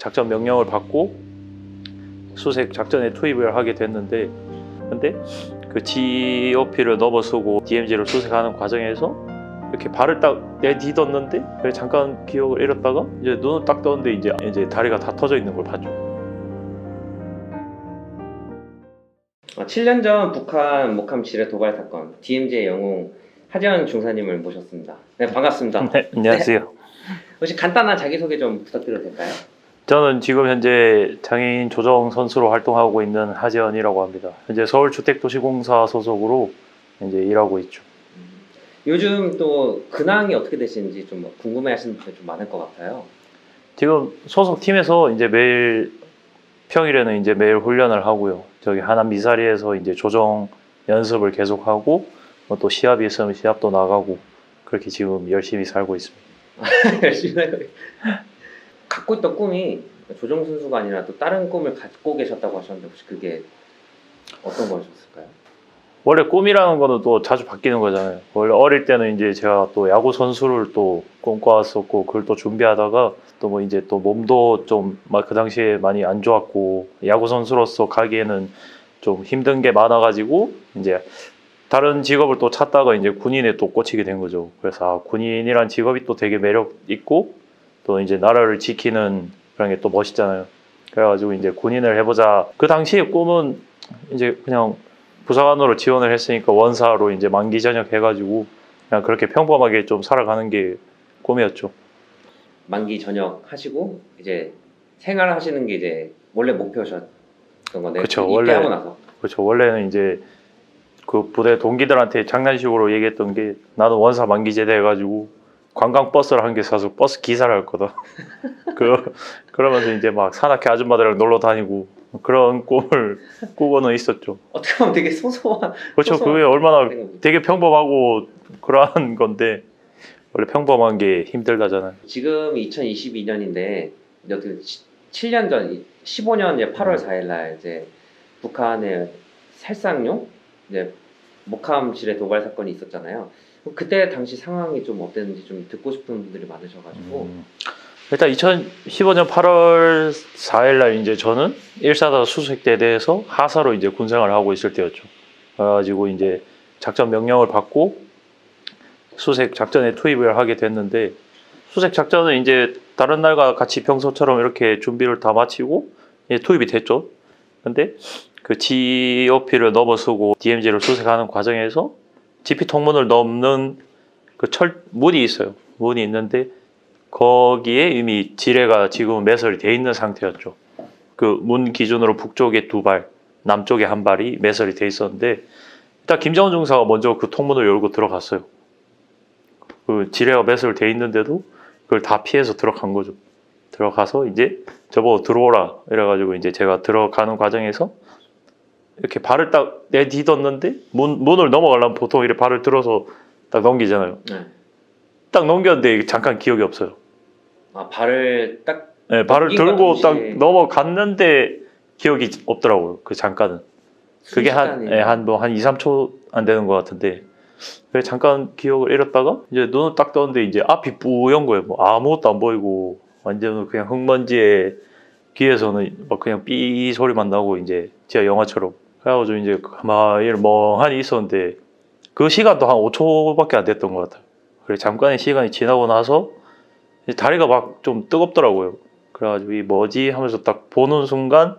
작전 명령을 받고 수색 작전에 투입을 하게 됐는데, 근데 그 GOP를 넘어서고 DMZ를 수색하는 과정에서 이렇게 발을 딱 내딛었는데 잠깐 기억을 잃었다가 이제 눈을 딱 떴는데 이제 다리가 다 터져 있는 걸 봤죠. 7년 전 북한 목함 지뢰 도발 사건 DMZ의 영웅 하재헌 중사님을 모셨습니다. 네, 반갑습니다. 네, 안녕하세요. 네. 혹시 간단한 자기소개 좀 부탁드려도 될까요? 저는 지금 현재 장애인 조정 선수로 활동하고 있는 하재헌이라고 합니다. 현재 서울주택도시공사 소속으로 이제 일하고 있죠. 요즘 또 근황이 어떻게 되시는지 좀 궁금해하시는 분들 좀 많을 것 같아요. 지금 소속 팀에서 이제 매일 평일에는 이제 매일 훈련을 하고요. 저기 하남 미사리에서 이제 조정 연습을 계속하고 또 시합이 있으면 시합도 나가고 그렇게 지금 열심히 살고 있습니다. 열심히 하고 갖고 있던 꿈이 조정 선수가 아니라 또 다른 꿈을 갖고 계셨다고 하셨는데 혹시 그게 어떤 거셨을까요? 원래 꿈이라는 거는 또 자주 바뀌는 거잖아요. 원래 어릴 때는 이제 제가 또 야구 선수를 또 꿈꿔왔었고 그걸 또 준비하다가 또 뭐 이제 또 몸도 좀 그 당시에 많이 안 좋았고 야구 선수로서 가기에는 좀 힘든 게 많아가지고 이제 다른 직업을 또 찾다가 이제 군인에 또 꽂히게 된 거죠. 그래서 군인이란 직업이 또 되게 매력 있고 또 이제 나라를 지키는 그런 게 또 멋있잖아요. 그래가지고 이제 군인을 해보자. 그 당시에 꿈은 이제 그냥 부사관으로 지원을 했으니까 원사로 이제 만기 전역 해가지고 그냥 그렇게 평범하게 좀 살아가는 게 꿈이었죠. 만기 전역 하시고 이제 생활하시는 게 이제 원래 목표셨던 거네요. 그쵸, 입대하고 나서. 그렇죠. 원래는 이제 그 부대 동기들한테 장난식으로 얘기했던 게 나는 원사 만기 제대해가지고 관광버스를 한 개 사서 버스 기사를 할 거다. 그러면서 이제 막 산악회 아줌마들이랑 놀러 다니고 그런 꿈을 꾸고는 있었죠. 어떻게 보면 되게 소소한. 그렇죠. 소소한 그게 얼마나 생각이죠. 되게 평범하고 그러한 건데 원래 평범한 게 힘들다잖아요. 지금 2022년인데 어떻게 7년 전 15년 이제 8월 4일 날 이제 북한의 살상용 이제 목함 지뢰 도발 사건이 있었잖아요. 그때 당시 상황이 좀 어땠는지 좀 듣고 싶은 분들이 많으셔가지고. 일단 2015년 8월 4일 날 이제 저는 1사단 수색대대에서 하사로 이제 군생활을 하고 있을 때였죠. 그래가지고 이제 작전 명령을 받고 수색 작전에 투입을 하게 됐는데 수색 작전은 이제 다른 날과 같이 평소처럼 이렇게 준비를 다 마치고 이제 투입이 됐죠. 근데 그 GOP를 넘어서고 DMZ를 수색하는 과정에서 GP 통문을 넘는 그 문이 있어요. 문이 있는데 거기에 이미 지뢰가 지금 매설이 돼 있는 상태였죠. 그 문 기준으로 북쪽에 2발, 남쪽에 1발이 매설이 돼 있었는데 일단 김정은 중사가 먼저 그 통문을 열고 들어갔어요. 그 지뢰가 매설돼 있는데도 그걸 다 피해서 들어간 거죠. 들어가서 이제 저보고 들어오라 이래가지고 이제 제가 들어가는 과정에서 이렇게 발을 딱 내딛었는데 문을 넘어가려면 보통 이렇게 발을 들어서 딱 넘기잖아요. 네. 딱 넘겼는데 잠깐 기억이 없어요. 아 발을 딱. 네, 발을 넘김과 들고 동시에 딱 넘어갔는데 기억이 없더라고요. 그 잠깐은. 그게 한 2, 3초 안 되는 것 같은데 그래서 잠깐 기억을 잃었다가 이제 눈을 딱 떴는데 이제 앞이 뿌연 거예요. 뭐 아무것도 안 보이고 완전 그냥 흙먼지에 귀에서는 막 그냥 삐 소리만 나고 이제 진짜 영화처럼. 그래가지고 이제 가만히 멍하니 있었는데 그 시간도 한 5초밖에 안 됐던 것 같아요. 그래서 잠깐의 시간이 지나고 나서 다리가 막 좀 뜨겁더라고요. 그래가지고 이 뭐지 하면서 딱 보는 순간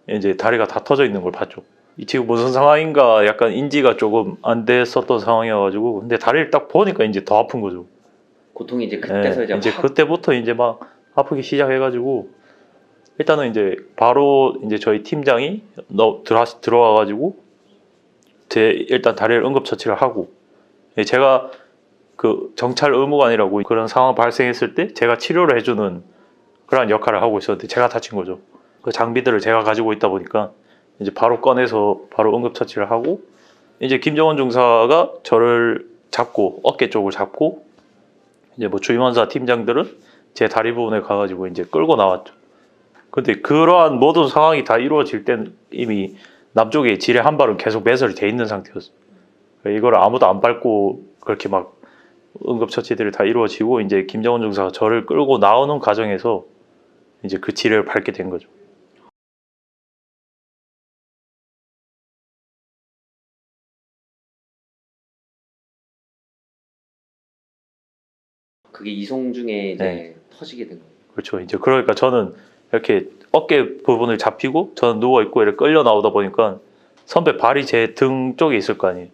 이제 다리가 다 터져 있는 걸 봤죠. 이 지금 무슨 상황인가 약간 인지가 조금 안 됐었던 상황이어가지고 근데 다리를 딱 보니까 이제 더 아픈 거죠. 고통이 이제 그때서 네, 이제 그때부터 이제 막 아프기 시작해가지고 일단은 이제 바로 이제 저희 팀장이 들어와가지고 일단 다리를 응급처치를 하고 제가 그 정찰 의무관이라고 그런 상황 발생했을 때 제가 치료를 해주는 그런 역할을 하고 있었는데 제가 다친 거죠. 그 장비들을 제가 가지고 있다 보니까 이제 바로 꺼내서 바로 응급처치를 하고 이제 김정은 중사가 저를 잡고 어깨 쪽을 잡고 이제 뭐 주임원사 팀장들은 제 다리 부분에 가가지고 이제 끌고 나왔죠. 근데 그러한 모든 상황이 다 이루어질 때는 이미 남쪽에 지뢰 1발은 계속 매설이 돼 있는 상태였어요. 이걸 아무도 안 밟고 그렇게 막 응급처치들이 다 이루어지고 이제 김정은 중사가 저를 끌고 나오는 과정에서 이제 그 지뢰를 밟게 된 거죠. 그게 이송 중에 이제 네. 터지게 된 거예요. 그렇죠. 이제 그러니까 저는 이렇게 어깨 부분을 잡히고 저는 누워 있고 이렇게 끌려 나오다 보니까 선배 발이 제 등 쪽에 있을 거 아니에요.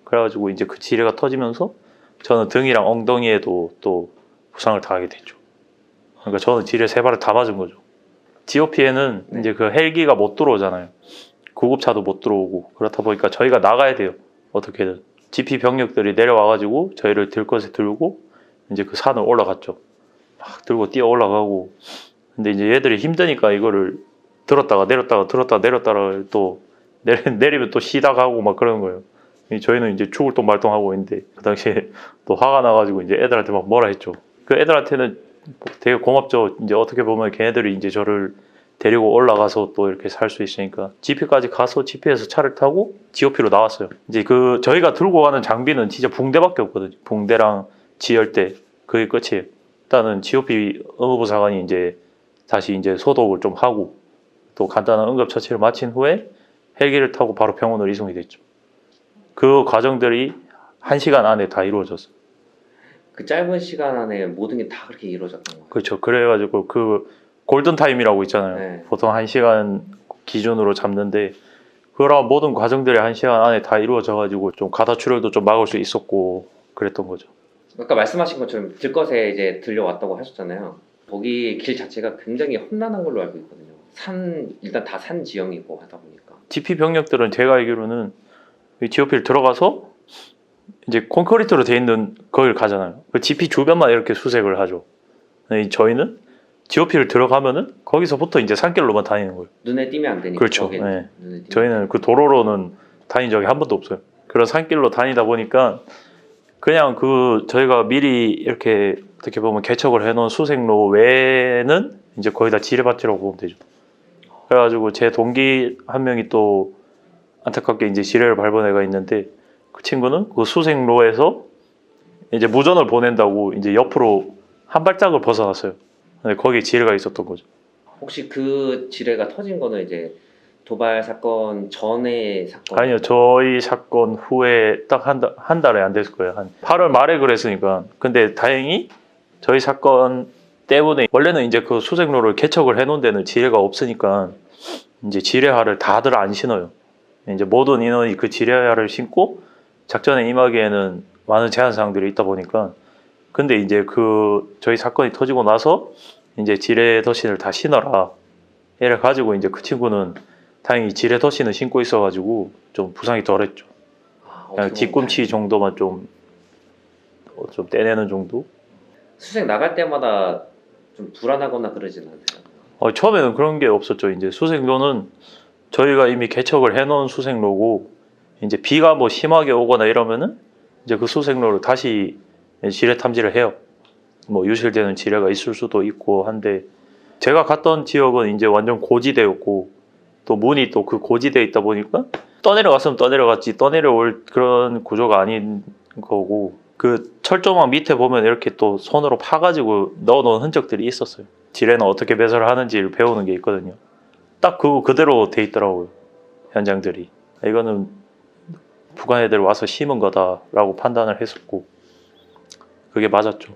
그래가지고 이제 그 지뢰가 터지면서 저는 등이랑 엉덩이에도 또 부상을 당하게 됐죠. 그러니까 저는 지뢰 3발을 다 맞은 거죠. GOP에는 네. 이제 그 헬기가 못 들어오잖아요. 구급차도 못 들어오고 그렇다 보니까 저희가 나가야 돼요. 어떻게든 GP 병력들이 내려와가지고 저희를 들 것에 들고 이제 그 산을 올라갔죠. 막 들고 뛰어 올라가고 근데 이제 얘들이 힘드니까 이거를 들었다가 내렸다가 들었다가 내렸다가 또 내리면 또 쉬다 가고 막 그러는 거예요. 저희는 이제 죽을 돈 말똥하고 있는데 그 당시에 또 화가 나가지고 이제 애들한테 막 뭐라 했죠. 그 애들한테는 되게 고맙죠. 이제 어떻게 보면 걔네들이 이제 저를 데리고 올라가서 또 이렇게 살 수 있으니까 GP까지 가서 GP에서 차를 타고 GOP로 나왔어요. 이제 그 저희가 들고 가는 장비는 진짜 붕대밖에 없거든요. 붕대랑 지열대 그게 끝이에요. 일단은 GOP 의무부사관이 이제 다시 이제 소독을 좀 하고 또 간단한 응급처치를 마친 후에 헬기를 타고 바로 병원으로 이송이 됐죠. 그 과정들이 1시간 안에 다 이루어졌어요. 그 짧은 시간 안에 모든 게 다 그렇게 이루어졌던 거예요. 그렇죠. 그래가지고 그 골든타임이라고 있잖아요. 네. 보통 1시간 기준으로 잡는데 그런 모든 과정들이 1시간 안에 다 이루어져가지고 좀 가다출혈도 좀 막을 수 있었고 그랬던 거죠. 아까 말씀하신 것처럼 들것에 이제 들려왔다고 하셨잖아요. 거기 길 자체가 굉장히 험난한 걸로 알고 있거든요. 일단 다 산 지형이고 하다 보니까. GP 병력들은 제가 알기로는 GOP를 들어가서 이제 콘크리트로 돼 있는 거기를 가잖아요. 그 GP 주변만 이렇게 수색을 하죠. 근데 저희는 GOP를 들어가면은 거기서부터 이제 산길로만 다니는 거예요. 눈에 띄면 안 되니까. 그렇죠. 거기는. 네. 눈에 띄면 저희는 그 도로로는 다닌 적이 한 번도 없어요. 그런 산길로 다니다 보니까 그냥 그 저희가 미리 이렇게 어떻게 보면 개척을 해놓은 수색로 외에는 이제 거의 다 지뢰밭이라고 보면 되죠. 그래가지고 제 동기 한 명이 또 안타깝게 이제 지뢰를 밟은 애가 있는데 그 친구는 그 수색로에서 이제 무전을 보낸다고 이제 옆으로 한 발짝을 벗어났어요. 근데 거기에 지뢰가 있었던 거죠. 혹시 그 지뢰가 터진 거는 이제 도발 사건 전의 사건? 아니요, 저희 사건 후에 딱 한 달에 안 됐을 거예요. 한 8월 말에 그랬으니까. 근데 다행히 저희 사건 때문에 원래는 이제 그 수색로를 개척을 해놓은 데는 지뢰가 없으니까 이제 지뢰화를 다들 안 신어요. 이제 모든 인원이 그 지뢰화를 신고 작전에 임하기에는 많은 제한 사항들이 있다 보니까 근데 이제 그 저희 사건이 터지고 나서 이제 지뢰 더신을 다 신어라. 얘를 가지고 이제 그 친구는 다행히 지뢰 더신을 신고 있어가지고 좀 부상이 덜했죠. 아, 그냥 어떻게 보면 뒤꿈치 정도만 좀 떼내는 정도? 수색 나갈 때마다 좀 불안하거나 그러진 않으세요? 처음에는 그런 게 없었죠. 이제 수색로는 저희가 이미 개척을 해놓은 수색로고 이제 비가 뭐 심하게 오거나 이러면은 이제 그 수색로를 다시 지뢰 탐지를 해요. 뭐 유실되는 지뢰가 있을 수도 있고 한데 제가 갔던 지역은 이제 완전 고지대였고 또 문이 또 그 고지대에 있다 보니까 떠내려갔으면 떠내려갔지 떠내려올 그런 구조가 아닌 거고 그 철조망 밑에 보면 이렇게 또 손으로 파가지고 넣어놓은 흔적들이 있었어요. 지뢰는 어떻게 배설을 하는지를 배우는 게 있거든요. 딱 그대로 돼 있더라고요. 현장들이. 이거는 북한 애들 와서 심은 거다라고 판단을 했었고 그게 맞았죠.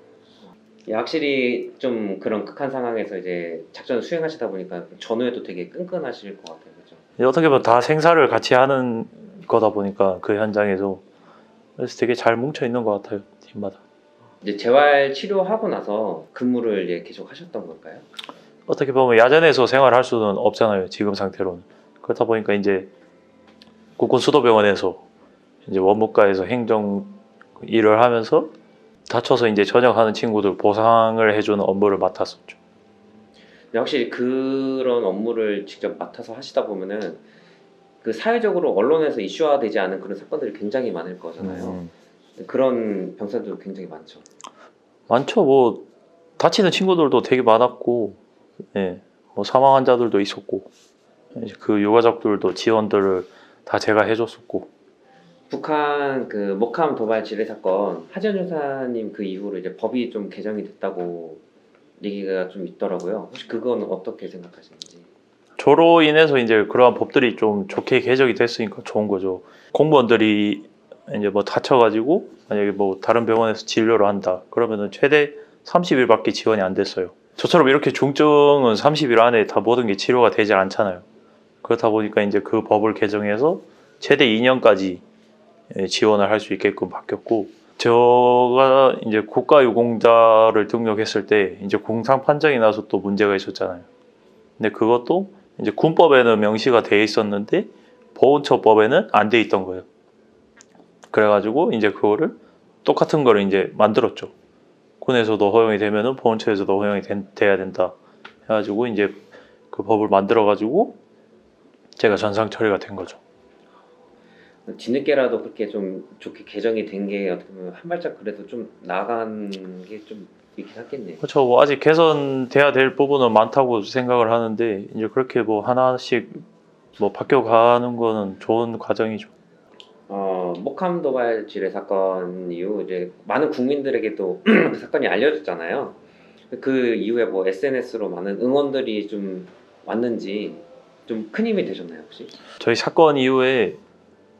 예, 확실히 좀 그런 극한 상황에서 이제 작전을 수행하시다 보니까 전후에도 되게 끈끈하실 것 같아요. 그죠? 어떻게 보면 다 생사를 같이 하는 거다 보니까 그 현장에서 그래서 되게 잘 뭉쳐 있는 것 같아요. 팀마다. 이제 재활 치료하고 나서 근무를 이제 계속 하셨던 걸까요? 어떻게 보면 야전에서 생활할 수는 없잖아요. 지금 상태로는. 그렇다 보니까 이제 국군 수도병원에서 이제 원무과에서 행정 일을 하면서 다쳐서 이제 전역하는 친구들 보상을 해주는 업무를 맡았었죠. 근데 확실히 그런 업무를 직접 맡아서 하시다 보면은 그 사회적으로 언론에서 이슈화되지 않은 그런 사건들이 굉장히 많을 거잖아요. 그런 병사들도 굉장히 많죠. 많죠. 뭐 다치는 친구들도 되게 많았고, 예, 뭐 사망 환자들도 있었고, 이제 그 유가족들도 지원들을 다 제가 해줬었고. 북한 그 목함 도발 지뢰 사건 하지원 중사님 그 이후로 이제 법이 좀 개정이 됐다고 얘기가 좀 있더라고요. 혹시 그건 어떻게 생각하시는지? 저로 인해서 이제 그러한 법들이 좀 좋게 개정이 됐으니까 좋은 거죠. 공무원들이 이제 뭐 다쳐가지고 만약에 뭐 다른 병원에서 진료를 한다 그러면은 최대 30일밖에 지원이 안 됐어요. 저처럼 이렇게 중증은 30일 안에 다 모든 게 치료가 되지 않잖아요. 그렇다 보니까 이제 그 법을 개정해서 최대 2년까지 지원을 할 수 있게끔 바뀌었고, 제가 이제 국가유공자를 등록했을 때 이제 공상 판정이 나서 또 문제가 있었잖아요. 근데 그것도 이제 군법에는 명시가 돼 있었는데 보훈처법에는 안 돼 있던 거예요. 그래가지고 이제 그거를 똑같은 거를 이제 만들었죠. 군에서도 허용이 되면은 보훈처에서도 허용이 돼야 된다. 해가지고 이제 그 법을 만들어가지고 제가 전상 처리가 된 거죠. 뒤늦게라도 그렇게 좀 좋게 개정이 된 게 어떻게 보면 한 발짝 그래도 좀 나간 게 좀 있긴 하겠네요. 그렇죠. 뭐 아직 개선돼야 될 부분은 많다고 생각을 하는데 이제 그렇게 뭐 하나씩 뭐 바뀌어가는 거는 좋은 과정이죠. 목함 도발 지뢰 사건 이후 이제 많은 국민들에게도 그 사건이 알려졌잖아요. 그 이후에 뭐 SNS로 많은 응원들이 좀 왔는지 좀 큰 힘이 되셨나요 혹시? 저희 사건 이후에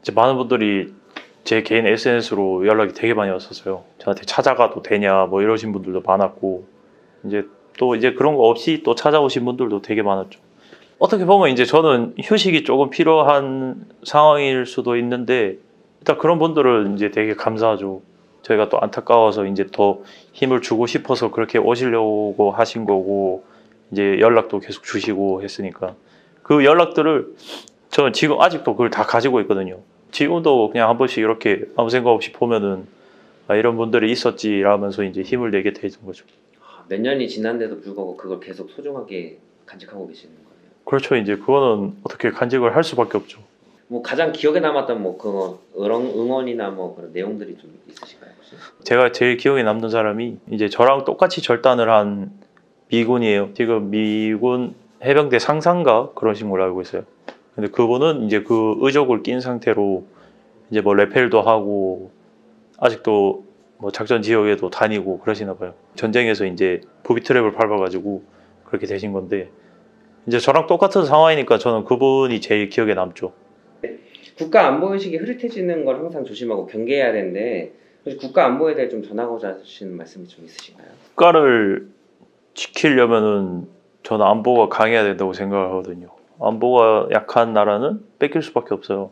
이제 많은 분들이 제 개인 SNS로 연락이 되게 많이 왔었어요. 저한테 찾아가도 되냐 뭐 이러신 분들도 많았고, 이제 또 이제 그런 거 없이 또 찾아오신 분들도 되게 많았죠. 어떻게 보면 이제 저는 휴식이 조금 필요한 상황일 수도 있는데 일단 그런 분들은 이제 되게 감사하죠. 저희가 또 안타까워서 이제 더 힘을 주고 싶어서 그렇게 오시려고 하신 거고, 이제 연락도 계속 주시고 했으니까 그 연락들을 저는 지금 아직도 그걸 다 가지고 있거든요. 지금도 그냥 한 번씩 이렇게 아무 생각 없이 보면은 아, 이런 분들이 있었지 라면서 이제 힘을 내게 되는 거죠. 몇 년이 지난데도 불구하고 그걸 계속 소중하게 간직하고 계시는 거예요. 그렇죠. 이제 그거는 어떻게 간직을 할 수밖에 없죠. 뭐 가장 기억에 남았던 뭐 그거 응원이나 뭐 그런 내용들이 좀 있으실까요 혹시? 제가 제일 기억에 남는 사람이 이제 저랑 똑같이 절단을 한 미군이에요. 지금 미군 해병대 상상가 그러신 걸로 알고 있어요. 근데 그분은 이제 그 의족을 낀 상태로 이제 뭐 레펠도 하고 아직도 뭐 작전 지역에도 다니고 그러시나 봐요. 전쟁에서 이제 부비 트랩을 밟아가지고 그렇게 되신 건데, 이제 저랑 똑같은 상황이니까 저는 그분이 제일 기억에 남죠. 국가 안보 의식이 흐릿해지는 걸 항상 조심하고 경계해야 되는데 혹시 국가 안보에 대해 좀 전하고자 하시는 말씀이 좀 있으신가요? 국가를 지키려면은 저는 안보가 강해야 된다고 생각하거든요. 안보가 약한 나라는 뺏길 수밖에 없어요.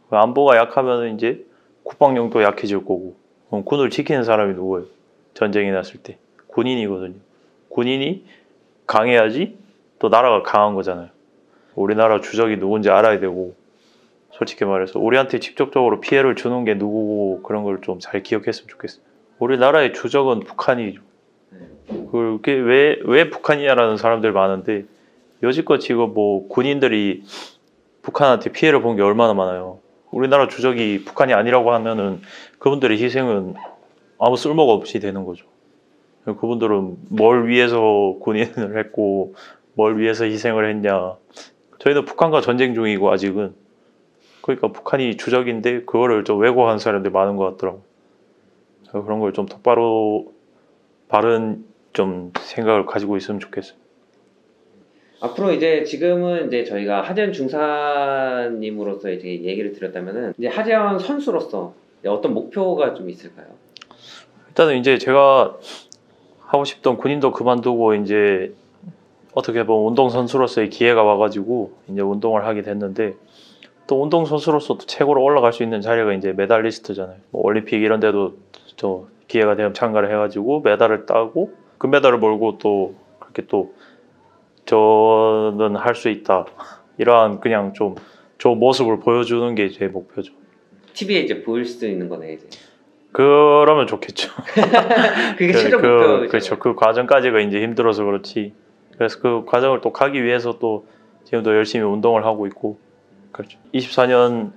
안보가 약하면 이제 국방력도 약해질 거고, 그럼 군을 지키는 사람이 누구예요? 전쟁이 났을 때 군인이거든요. 군인이 강해야지 또 나라가 강한 거잖아요. 우리나라 주적이 누군지 알아야 되고, 솔직히 말해서 우리한테 직접적으로 피해를 주는 게 누구고 그런 걸 좀 잘 기억했으면 좋겠어요. 우리나라의 주적은 북한이죠. 그게 왜 북한이냐라는 사람들 많은데 여지껏 지금 뭐 군인들이 북한한테 피해를 본 게 얼마나 많아요. 우리나라 주적이 북한이 아니라고 하면은 그분들의 희생은 아무 쓸모가 없이 되는 거죠. 그분들은 뭘 위해서 군인을 했고 뭘 위해서 희생을 했냐. 저희는 북한과 전쟁 중이고 아직은, 그러니까 북한이 주적인데 그거를 좀 왜곡한 사람들이 많은 것 같더라고. 그런 걸 좀 똑바로 바른 좀 생각을 가지고 있으면 좋겠어요. 앞으로 이제 지금은 이제 저희가 하재현 중사님으로서 이제 얘기를 드렸다면은 이제 하재현 선수로서 어떤 목표가 좀 있을까요? 일단은 이제 제가 하고 싶던 군인도 그만두고 이제 어떻게 보면 운동선수로서의 기회가 와가지고 이제 운동을 하게 됐는데, 또 운동선수로서 또 최고로 올라갈 수 있는 자리가 이제 메달리스트잖아요. 뭐 올림픽 이런 데도 저 기회가 되면 참가를 해가지고 메달을 따고 금메달을 몰고 또 그렇게 또 저는 할 수 있다. 이러한 그냥 좀 좋은 모습을 보여주는 게 제 목표죠. TV에 이제 보일 수 있는 거네 이제. 그러면 좋겠죠. 그게 최종 목표죠. 그렇죠. 그 과정까지가 이제 힘들어서 그렇지. 그래서 그 과정을 또 가기 위해서 또 지금도 열심히 운동을 하고 있고, 그렇죠. 24년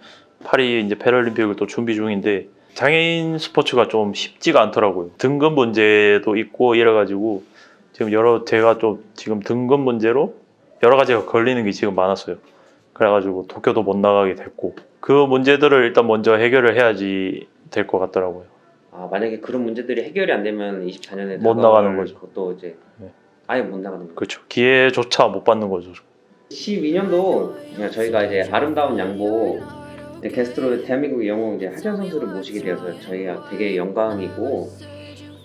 파리 이제 패럴림픽을 또 준비 중인데 장애인 스포츠가 좀 쉽지가 않더라고요. 등급 문제도 있고 이래가지고 지금 제가 좀 지금 등급 문제로 여러 가지가 걸리는 게 지금 많았어요. 그래가지고 도쿄도 못 나가게 됐고, 그 문제들을 일단 먼저 해결을 해야지 될 것 같더라고요. 만약에 그런 문제들이 해결이 안 되면 24년에 못 나가는 거죠. 그것도 이제 네. 아예 못 나가는 거죠. 그렇죠. 기회조차 못 받는 거죠. 12년도 저희가 이제 아름다운 양보 이제 게스트로 대한민국의 영웅 이제 하지원 선수를 모시게 되어서 저희가 되게 영광이고,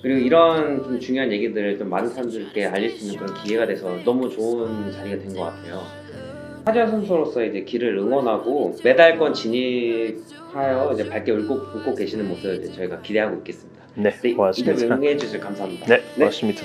그리고 이런 좀 중요한 얘기들을 좀 많은 사람들께 알릴 수 있는 그런 기회가 돼서 너무 좋은 자리가 된 것 같아요. 하지원 선수로서 이제 길을 응원하고 메달권 진입하여 이제 밝게 웃고 계시는 모습을 이제 저희가 기대하고 있겠습니다. 네, 네, 고맙습니다. 인터뷰 응해주셔서 감사합니다. 네, 고맙습니다.